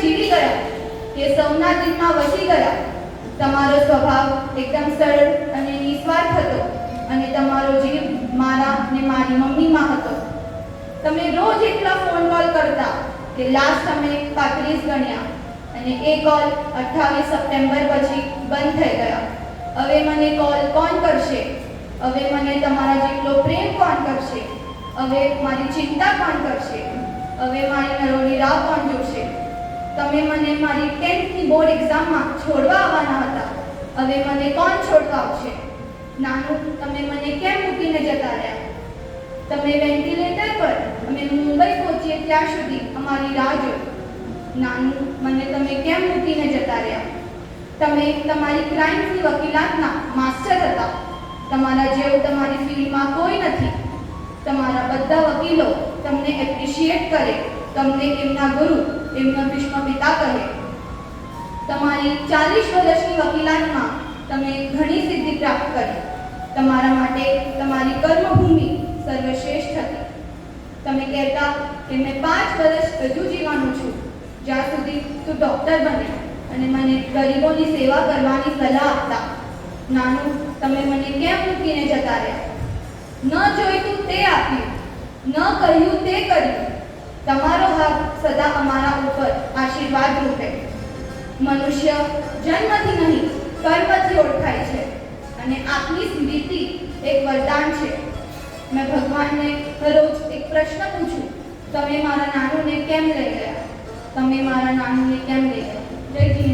જીવી ગયા, તે સૌના દિલમાં વસી ગયા. તમારો સ્વભાવ એકદમ સરળ અને નિસ્વાર્થ હતો અને તમારો જીવ મારા ને મારી મમ્મીમાં હતો. તમે રોજ એટલા ફોન કોલ કરતા કે લાસ્ટ અમે 35 ગણ્યા અને એ કોલ 28 સપ્ટેમ્બર પછી બંધ થઈ ગયા. હવે મને કોલ કોણ કરશે? હવે મને તમારા જેટલો પ્રેમ કોણ કરશે? હવે મારી ચિંતા કોણ કરશે? હવે મારી નરોડી રાહ કોણ જોશે? તમે મને મારી 10th ની બોર્ડ એક્ઝામમાં છોડવા આવવાના હતા. હવે મને કોણ છોડવા આવશે? નાનું, તમે મને કેમ મૂકીને જતા રહ્યા? તમે વેન્ટિલેટર પર અમે મુંબઈ પહોંચીએ ત્યાં સુધી અમારી રાહ જોઈ. નાનું, મને તમે કેમ મૂકીને જતા રહ્યા? તમે તમારી ક્રાઇમ્સની વકીલાતના માસ્ટર હતા. તમારા જેવું તમારી ફિલ્ડમાં કોઈ નથી. તમારા બધા વકીલો તમને એપ્રિશિએટ કરે, તમને એમના ગુરુ, એમના ભીષ્મ પિતા કહે. તમારી 40 વર્ષની વકીલાતમાં તમે ઘણી સિદ્ધિ પ્રાપ્ત કરી. તમારા માટે તમારી કર્મભૂમિ સર્વશ્રેષ્ઠ હતી. તમે કહેતા કે મેં 5 વર્ષ વધુ જીવવાનું છું, જ્યાં સુધી તું ડૉક્ટર બને, અને મને ગરીબોની સેવા કરવાની સલાહ આપતા. નાનું, તમે મને કેમ મૂકીને જતા રહ્યા? ન જોઈતું તે આપ્યું, ન કહ્યું તે કર્યું. તમારો હાથ સદા અમારા ઉપર આશીર્વાદ રૂપે. મનુષ્ય જન્મથી નહીં, કર્મથી ઓળખાય છે, અને આપની સ્મૃતિ એક વરદાન છે. મેં ભગવાનને રોજ એક પ્રશ્ન પૂછું, તમે મારા નાનુને કેમ લઈ ગયા? તમે મારા નાનુને કેમ લઈ ગયા? જય જી.